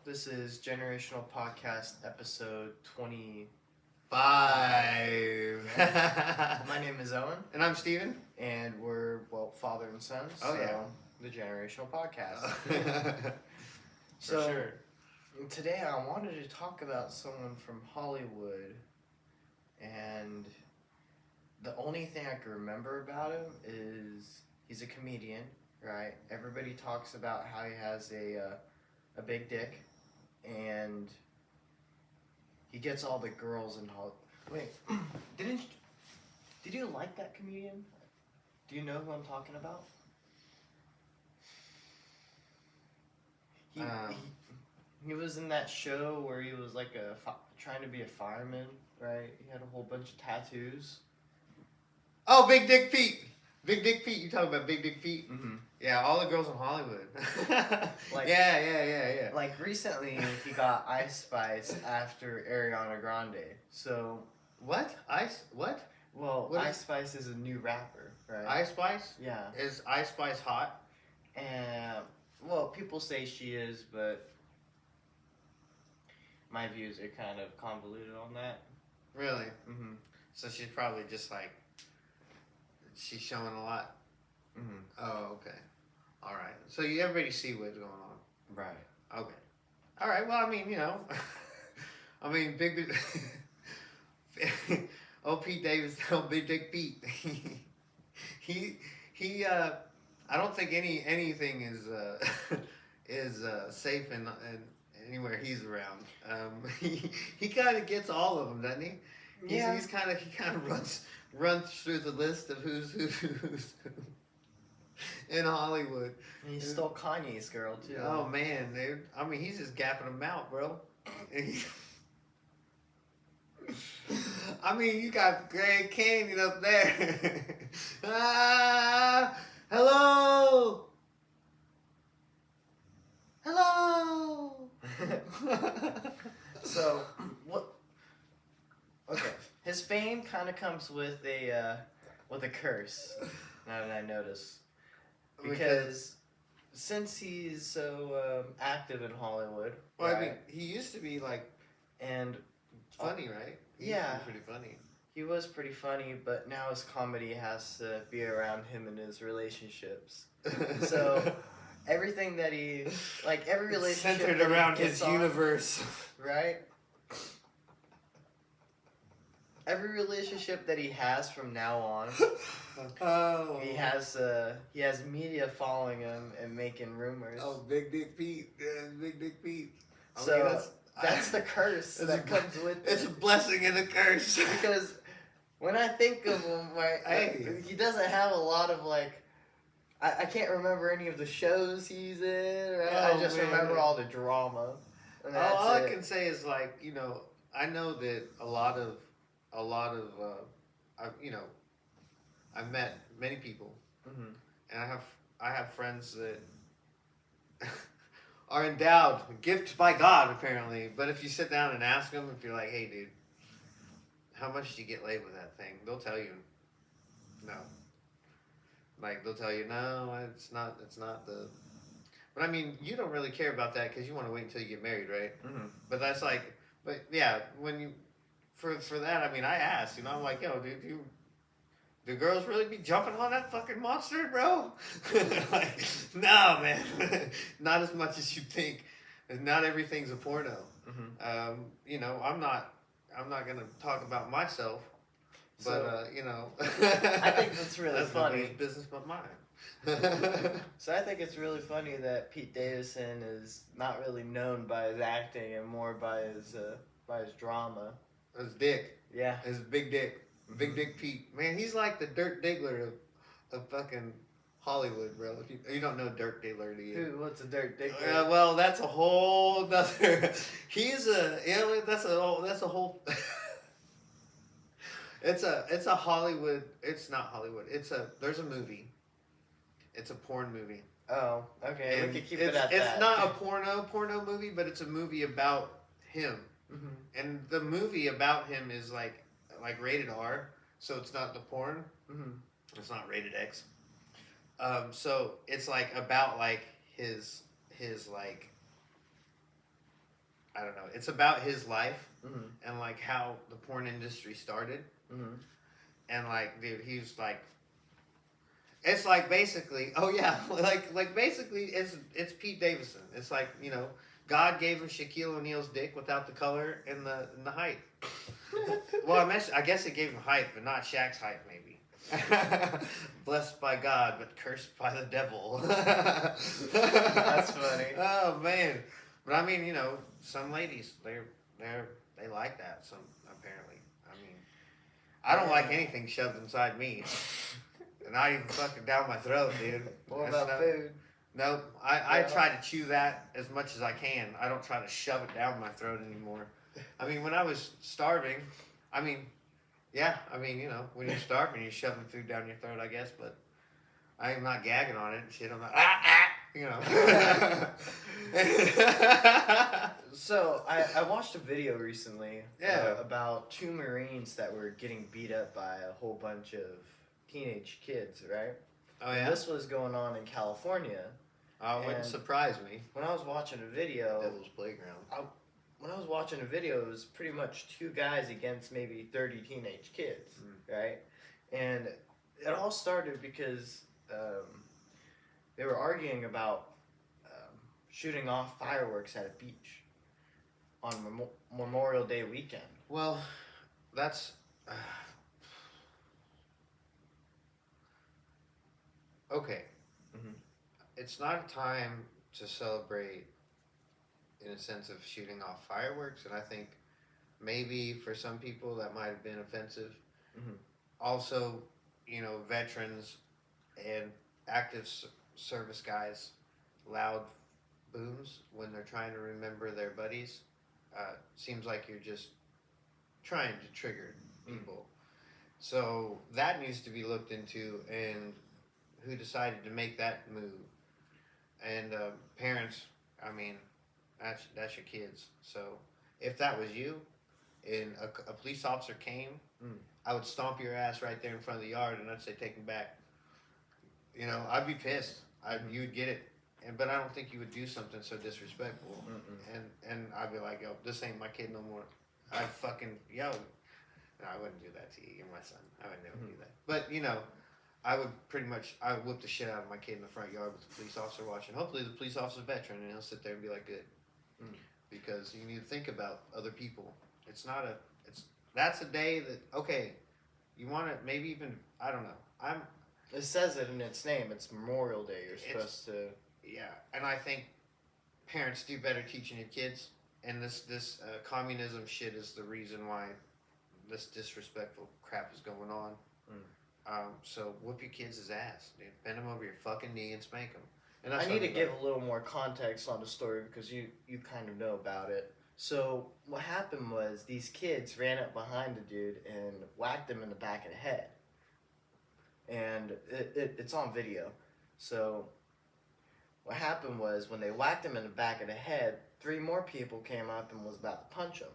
This is Generational Podcast episode 25. My name is Owen. And I'm Steven. And we're, father and son. The Generational Podcast. For sure. Today I wanted to talk about someone from Hollywood. And the only thing I can remember about him is he's a comedian, right? Everybody talks about how he has a big dick. And he gets all the girls in Hollywood. Wait, did you like that comedian? Do you know who I'm talking about? He was in that show where he was like trying to be a fireman, right? He had a whole bunch of tattoos. Oh, Big Dick Pete. Big Dick Pete. You talking about Big Dick Pete? Mm-hmm. Yeah, all the girls in Hollywood. Yeah. Like recently, he got Ice Spice after Ariana Grande. So what? What? Well, Ice Spice is a new rapper, right? Ice Spice? Yeah. Is Ice Spice hot? And people say she is, but my views are kind of convoluted on that. Really? Mm-hmm. So she's probably just like she's showing a lot. Mm-hmm. Oh, okay. All right. So everybody see what's going on. Right. Okay. All right. Well, I mean, Big Pete Davidson, Big Dick Pete. he. I don't think anything is safe in anywhere he's around. He kind of gets all of them, doesn't he? Yeah. He kind of runs through the list of who's in Hollywood. And he stole Kanye's girl too. Oh man, dude! I mean, he's just gapping them out, bro. I mean, you got Grand Canyon up there. Hello. So what? Okay, his fame kind of comes with a curse. Now that I notice, because since he's so active in Hollywood, well, right? I mean, he used to be like funny, right? He used to be pretty funny. He was pretty funny, but now his comedy has to be around him and his relationships. So everything that every relationship centered around his universe, right? Every relationship that he has from now on, he has media following him and making rumors. Oh, Big Dick Pete, Big Dick Pete. That's the curse that comes with it. It's a blessing and a curse. Because when I think of him, he doesn't have a lot of I can't remember any of the shows he's in. Right? I just remember all the drama. And all I can say is I know that a lot of I've met many people, mm-hmm. and I have friends that are endowed, gifted by God apparently. But if you sit down and ask them, if you're like, "Hey, dude, how much did you get laid with that thing?" They'll tell you, no. They'll tell you, no, it's not the. But I mean, you don't really care about that because you want to wait until you get married, right? Mm-hmm. But that's but yeah, when you. For that, I mean, I asked, I'm like, yo, dude, do girls really be jumping on that fucking monster, bro? No, man, not as much as you think. Not everything's a porno. Mm-hmm. I'm not gonna talk about myself, but I think that's really funny. Nobody's business but mine. So I think it's really funny that Pete Davidson is not really known by his acting and more by his drama. His dick. Yeah. His big dick. Big Dick Pete. Man, he's like the Dirk Diggler of fucking Hollywood, bro. You don't know Dirk Diggler, do you? What's a Dirk Diggler? Well, that's a whole nother... He's that's a whole... It's a Hollywood... It's not Hollywood. There's a movie. It's a porn movie. Oh, okay. And we can keep it at that. It's not a porno movie, but it's a movie about him. Mm-hmm. And the movie about him is like rated R, so it's not the porn. Mm-hmm. It's not rated X. So it's about his I don't know. It's about his life Mm-hmm. and like how the porn industry started. Mm-hmm. And like, dude, he's like, it's like basically, oh yeah, like basically, it's Pete Davidson. It's like, you know, God gave him Shaquille O'Neal's dick without the color and the height. Well, I guess it gave him height, but not Shaq's height, maybe. Blessed by God, but cursed by the devil. That's funny. Oh man, but I mean, you know, some ladies they like that. Some apparently. I mean, I don't like anything shoved inside me. Not even fucking down my throat, dude. What That's about no- food? Nope. I Yeah. try to chew that as much as I can. I don't try to shove it down my throat anymore. I mean, when I was starving, I mean, yeah, I mean, you know, when you're starving, you're shoving food down your throat, I guess, but I am not gagging on it and shit. I'm not, you know. So I watched a video recently Yeah. about two Marines that were getting beat up by a whole bunch of teenage kids, right? Oh, And yeah? this was going on in California. Oh, it wouldn't and- surprise me. When I was watching a video, Devil's Playground. when I was watching a video, it was pretty much two guys against maybe 30 teenage kids, right? And it all started because they were arguing about shooting off fireworks at a beach on Memorial Day weekend. Well, that's... okay. Mhm. It's not a time to celebrate in a sense of shooting off fireworks, and I think maybe for some people that might have been offensive. Mhm. Also, you know, veterans and active service guys, loud booms when they're trying to remember their buddies, seems like you're just trying to trigger people. So that needs to be looked into, and who decided to make that move. And parents, I mean, that's your kids. So if that was you, and a police officer came, I would stomp your ass right there in front of the yard, and I'd say, take him back. You know, I'd be pissed. You would get it. But I don't think you would do something so disrespectful. And I'd be like, yo, this ain't my kid no more. I'd fucking, yo. No, I wouldn't do that to you. You're my son. I would never do that. But, you know, I would whip the shit out of my kid in the front yard with the police officer watching. Hopefully the police officer's a veteran, and he'll sit there and be like, good. Because you need to think about other people. That's a day that, okay, you want to maybe even, I don't know. It says it in its name. It's Memorial Day. You're supposed to... Yeah, and I think parents do better teaching your kids. And this communism shit is the reason why this disrespectful crap is going on. So whoop your kids' ass, dude. Bend them over your fucking knee and spank them. And I need to give a little more context on the story because you kind of know about it. So what happened was these kids ran up behind the dude and whacked him in the back of the head. And it's on video. So what happened was when they whacked him in the back of the head, 3 more people came up and was about to punch him.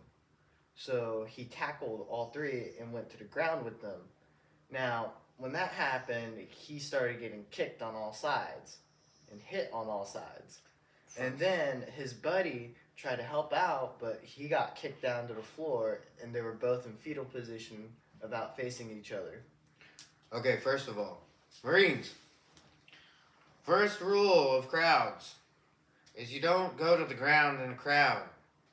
So he tackled all 3 and went to the ground with them. Now, when that happened, he started getting kicked on all sides and hit on all sides. And then his buddy tried to help out, but he got kicked down to the floor, and they were both in fetal position about facing each other. Okay, first of all, Marines. First rule of crowds is you don't go to the ground in a crowd.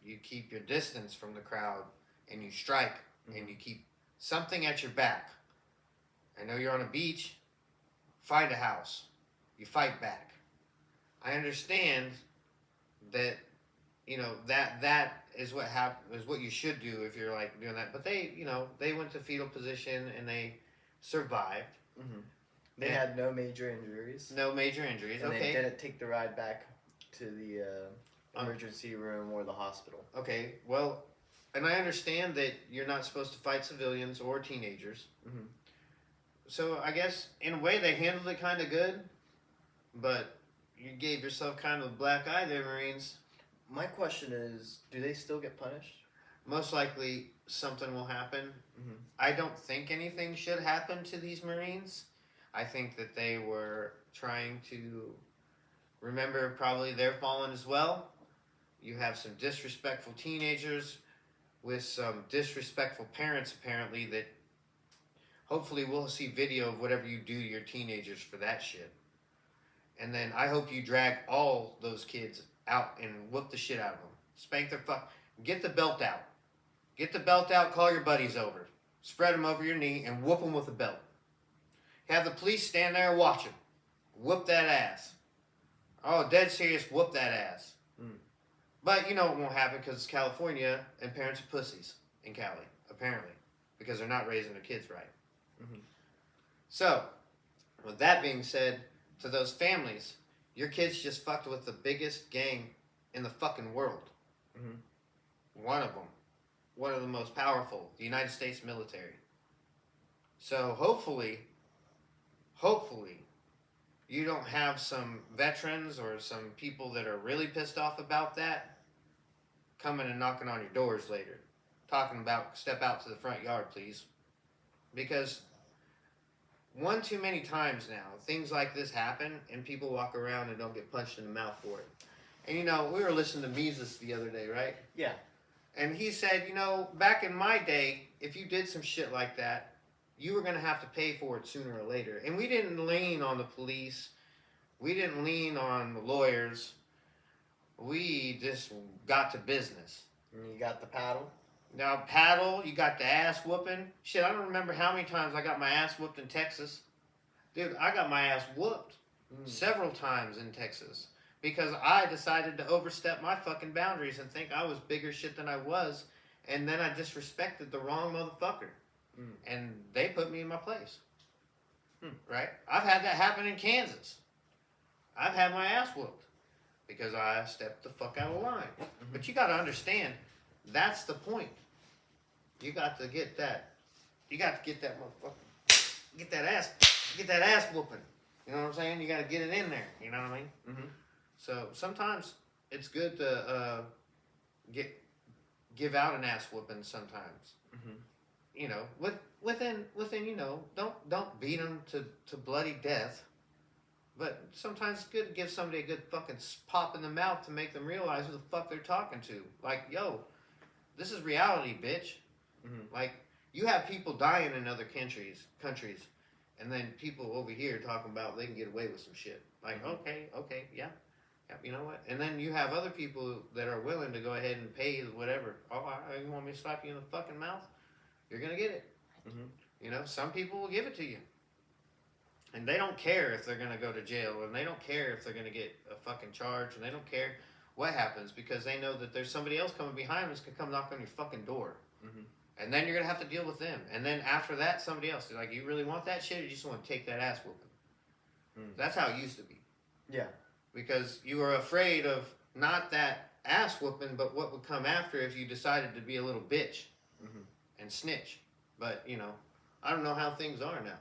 You keep your distance from the crowd, and you strike, and you keep something at your back. I know you're on a beach. Find a house. You fight back. I understand that, you know, that is what is what you should do if you're like doing that. But they, you know, they went to fetal position and they survived. They had no major injuries. No major injuries. And Okay. they didn't take the ride back to the emergency room or the hospital. Okay. Well, and I understand that you're not supposed to fight civilians or teenagers. So I guess in a way they handled it kind of good, but you gave yourself kind of a black eye there, Marines. My question is, do they still get punished? Most likely something will happen. I don't think anything should happen to these Marines. I think that they were trying to remember probably their fallen as well. You have some disrespectful teenagers with some disrespectful parents, apparently, that hopefully we'll see video of whatever you do to your teenagers for that shit. And then I hope you drag all those kids out and whoop the shit out of them. Spank their fuck. Get the belt out. Get the belt out, call your buddies over. Spread them over your knee and whoop them with a belt. Have the police stand there and watch them. Whoop that ass. Oh, dead serious, whoop that ass. But you know it won't happen because it's California and parents are pussies in Cali, apparently. Because they're not raising their kids right. Mm-hmm. So, with that being said, to those families, your kids just fucked with the biggest gang in the fucking world. Mm-hmm. One of them. One of the most powerful, the United States military. So hopefully, you don't have some veterans or some people that are really pissed off about that coming and knocking on your doors later. Talking about, step out to the front yard, please. Because one too many times now, things like this happen and people walk around and don't get punched in the mouth for it. And you know, we were listening to Mises the other day, right? Yeah. And he said, you know, back in my day, if you did some shit like that, you were going to have to pay for it sooner or later. And we didn't lean on the police. We didn't lean on the lawyers. We just got to business. And you got the paddle? Now, paddle, you got the ass whooping. Shit, I don't remember how many times I got my ass whooped in Texas. Dude, I got my ass whooped several times in Texas. Because I decided to overstep my fucking boundaries and think I was bigger shit than I was. And then I disrespected the wrong motherfucker. And they put me in my place. Right? I've had that happen in Kansas. I've had my ass whooped. Because I stepped the fuck out of line. But you got to understand, that's the point. You got to get that. You got to get that motherfucker. Get that ass whooping. You know what I'm saying? You got to get it in there. You know what I mean? Mm-hmm. So sometimes it's good to give out an ass whooping sometimes. Mm-hmm. You know, within you know, don't beat them to bloody death. But sometimes it's good to give somebody a good fucking pop in the mouth to make them realize who the fuck they're talking to. Like, yo, this is reality, bitch. Mm-hmm. Like, you have people dying in other countries, and then people over here talking about they can get away with some shit. Like, okay, yeah. You know what? And then you have other people that are willing to go ahead and pay whatever. Oh, you want me to slap you in the fucking mouth? You're going to get it. Mm-hmm. You know, some people will give it to you. And they don't care if they're going to go to jail. And they don't care if they're going to get a fucking charge. And they don't care what happens because they know that there's somebody else coming behind them that's going to come knock on your fucking door. Mm-hmm. And then you're going to have to deal with them. And then after that, somebody else. They're like, you really want that shit or you just want to take that ass whooping? That's how it used to be. Yeah. Because you were afraid of not that ass whooping, but what would come after if you decided to be a little bitch and snitch. But, you know, I don't know how things are now.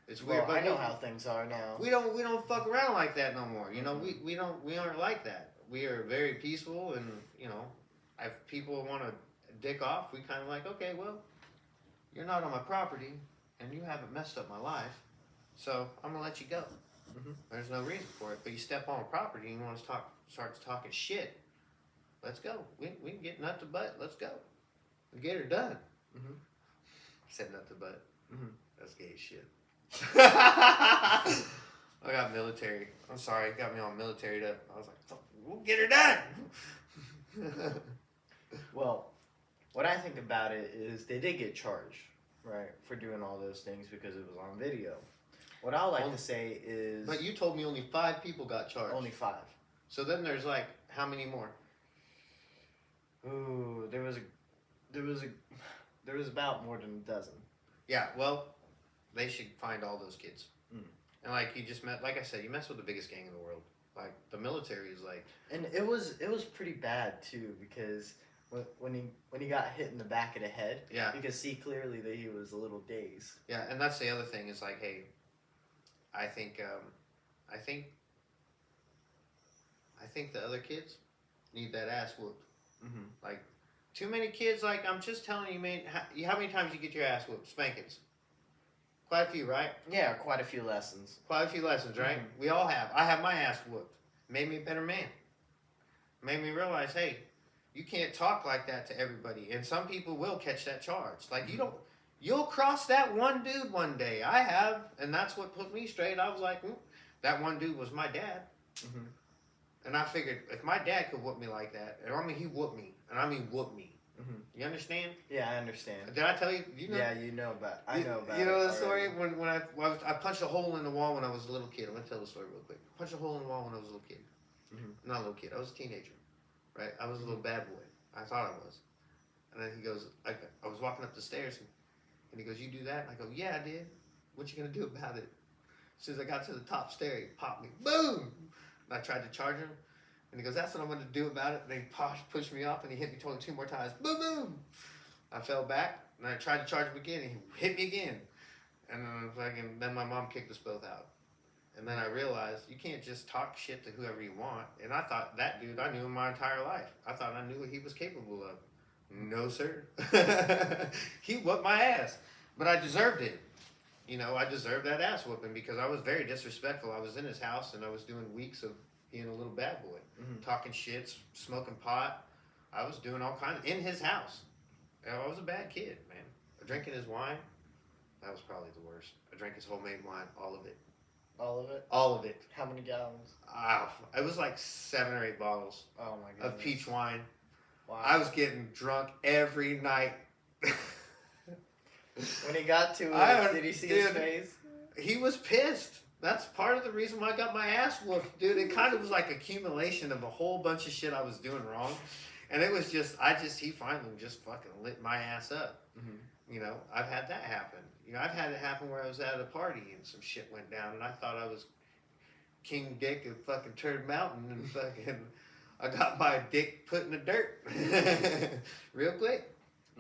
It's weird, but I know how things are now. We don't fuck around like that no more. You know, we aren't like that. We are very peaceful, and you know, if people want to dick off, we kind of like, okay, well, you're not on my property, and you haven't messed up my life, so I'm gonna let you go. Mm-hmm. There's no reason for it. But you step on property and you want to start talking shit. Let's go. We can get nut to butt. Let's go. And get her done. Mm-hmm. I said nut to butt. Mm-hmm. That's gay shit. I got military. I'm sorry, it got me all military up. I was like, fuck, we'll get her done. Well, what I think about it is they did get charged, right, for doing all those things because it was on video. What I like to say is... But you told me only 5 people got charged. Only 5. So then there's like, how many more? Ooh, there was about more than a dozen. Yeah, well, they should find all those kids. And like you just like I said, you mess with the biggest gang in the world. Like the military is like... And it was pretty bad too because when he got hit in the back of the head, yeah, you could see clearly that he was a little dazed. Yeah, and that's the other thing is like, hey, I think the other kids need that ass whooped. Mm-hmm. Like, too many kids, like, I'm just telling you, man, how many times you get your ass whooped? Spankings. Quite a few, right? Yeah, quite a few lessons. Quite a few lessons, right? Mm-hmm. We all have. I have my ass whooped. Made me a better man. made me realize, hey, you can't talk like that to everybody, and some people will catch that charge. Like you don't, you'll cross that one dude one day. I have, and that's what put me straight. I was like, that one dude was my dad, and I figured if my dad could whoop me like that, and I mean he whooped me, and I mean whoop me. You understand? Yeah, I understand. Did I tell you? You know? Yeah, you know about. I know about. You know it the story already. when I punched a hole in the wall when I was a little kid. I'm gonna tell the story real quick. Punched a hole in the wall when I was a little kid. Not a little kid. I was a teenager, right? I was a little bad boy. I thought I was. And then he goes, I was walking up the stairs, and he goes, "You do that?" And I go, "Yeah, I did. What you gonna do about it?" As soon as I got to the top stair, he popped me. Boom! And I tried to charge him. And he goes, "That's what I'm going to do about it." And he pushed me off, and he hit me 22 more times. Boom, boom! I fell back, and I tried to charge him again, and he hit me again. And then my mom kicked us both out. And then I realized you can't just talk shit to whoever you want. And I thought that dude, I knew him my entire life. I thought I knew what he was capable of. No, sir. He whooped my ass. But I deserved it. You know, I deserved that ass whooping because I was very disrespectful. I was in his house, and I was doing weeks of being a little bad boy. Talking shit, smoking pot. I was doing all kinds in his house. I was a bad kid, man. Drinking his wine, that was probably the worst. I drank his homemade wine, all of it. All of it? All of it. How many gallons? It was like 7 or 8 bottles Oh my goodness. of peach wine. Wow. I was getting drunk every night. When he got to it, did he see his dude, face? He was pissed. That's part of the reason why I got my ass whooped, dude. It kind of was like accumulation of a whole bunch of shit I was doing wrong. And it was he finally just fucking lit my ass up. You know, I've had that happen. You know, I've had it happen where I was at a party and some shit went down and I thought I was King Dick of fucking Turd Mountain and fucking, I got my dick put in the dirt real quick.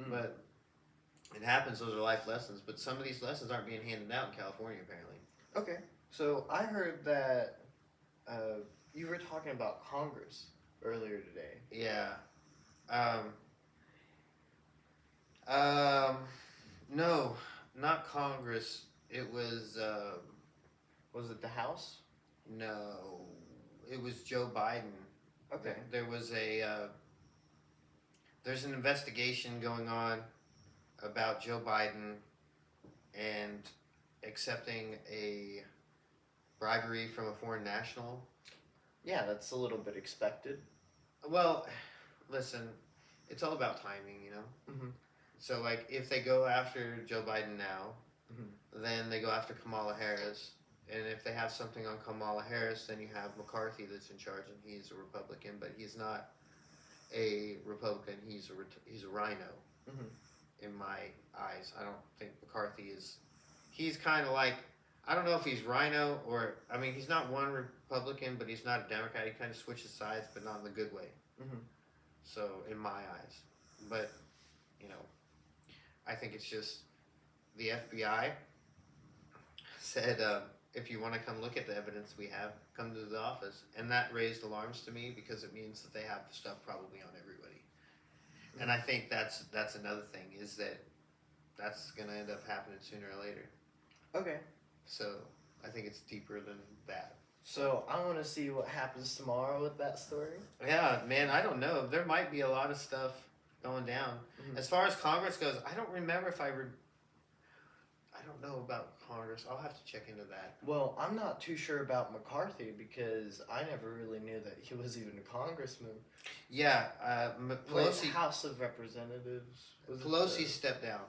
But it happens, those are life lessons. But some of these lessons aren't being handed out in California, apparently. Okay. So I heard that you were talking about Congress earlier today. Yeah. No, not Congress. It was, Was it the House? no, it was Joe Biden. Okay. There was there's an investigation going on about Joe Biden and accepting a bribery from a foreign national. Yeah, that's a little bit expected. Well, listen, it's all about timing, you know? Mhm. So, like, if they go after Joe Biden now, then they go after Kamala Harris. And if they have something on Kamala Harris, then you have McCarthy that's in charge, and he's a Republican, but he's not a Republican. He's a rhino, in my eyes. I don't think McCarthy is. He's kind of like, I don't know if he's rhino or, I mean, he's not one Republican, but he's not a Democrat. He kind of switches sides, but not in the good way. So, in my eyes. But, you know, I think it's just the FBI said, if you want to come look at the evidence we have, come to the office. And that raised alarms to me because it means that they have stuff probably on everybody. And I think that's another thing, is that that's going to end up happening sooner or later. Okay. So I think it's deeper than that. So I want to see what happens tomorrow with that story. Yeah, man, I don't know. There might be a lot of stuff going down. As far as Congress goes, I don't remember if I don't know about Congress. I'll have to check into that. Well, I'm not too sure about McCarthy because I never really knew that he was even a congressman. Yeah, Pelosi. House of Representatives. Pelosi stepped down.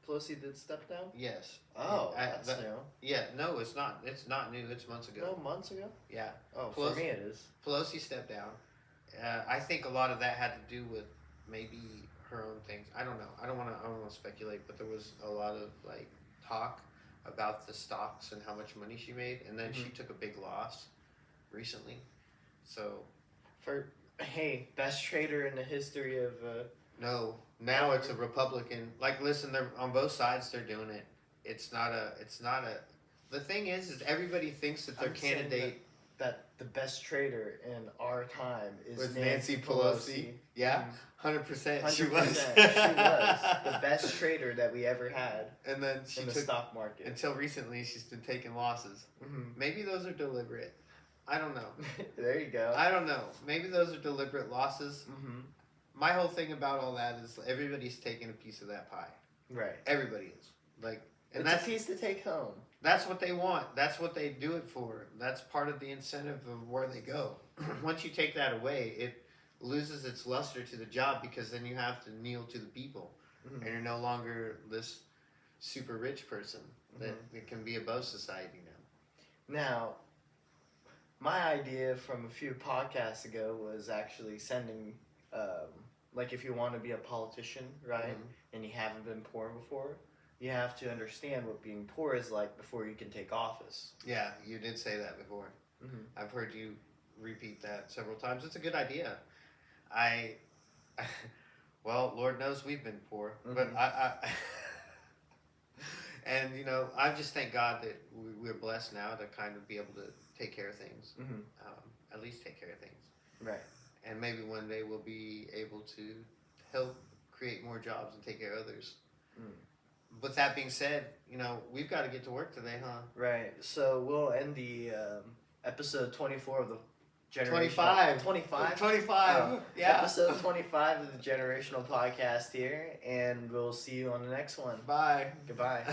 Pelosi did step down? Yes. Oh, that's new. Yeah, no, it's not. It's not new. It's months ago. No, months ago? Yeah. Oh, Pelosi, for me it is. Pelosi stepped down. I think a lot of that had to do with maybe her own things. I don't know. I don't want to speculate, but there was a lot of like talk about the stocks and how much money she made, and then she took a big loss recently. So, best trader in the history of. No, now it's a Republican. Like, listen, they're on both sides. They're doing it. It's not a. The thing is everybody thinks that their candidate. That the best trader in our time is was Nancy Pelosi. Yeah, 100%. She 100%. was. She was the best trader that we ever had. And then she in the took, stock market. until recently, she's been taking losses. Maybe those are deliberate. I don't know. There you go. I don't know. Maybe those are deliberate losses. Mm-hmm. My whole thing about all that is everybody's taking a piece of that pie. Right. Everybody is. Like, and It's that's a piece to take home. That's what they want. That's what they do it for. That's part of the incentive of where they go. Once you take that away, it loses its luster to the job because then you have to kneel to the people. Mm-hmm. And you're no longer this super rich person that can be above society now. Now, my idea from a few podcasts ago was actually sending, like, if you want to be a politician, right, and you haven't been poor before, you have to understand what being poor is like before you can take office. Yeah, you did say that before. Mm-hmm. I've heard you repeat that several times. It's a good idea. Well, Lord knows we've been poor, but and you know, I just thank God that we're blessed now to kind of be able to take care of things, at least take care of things, right? And maybe one day we'll be able to help create more jobs and take care of others. With that being said, you know, we've got to get to work today, huh? Right. So we'll end the episode 24 of the generational 25. Yeah. Episode 25 of the generational podcast here, and we'll see you on the next one. Bye. Goodbye.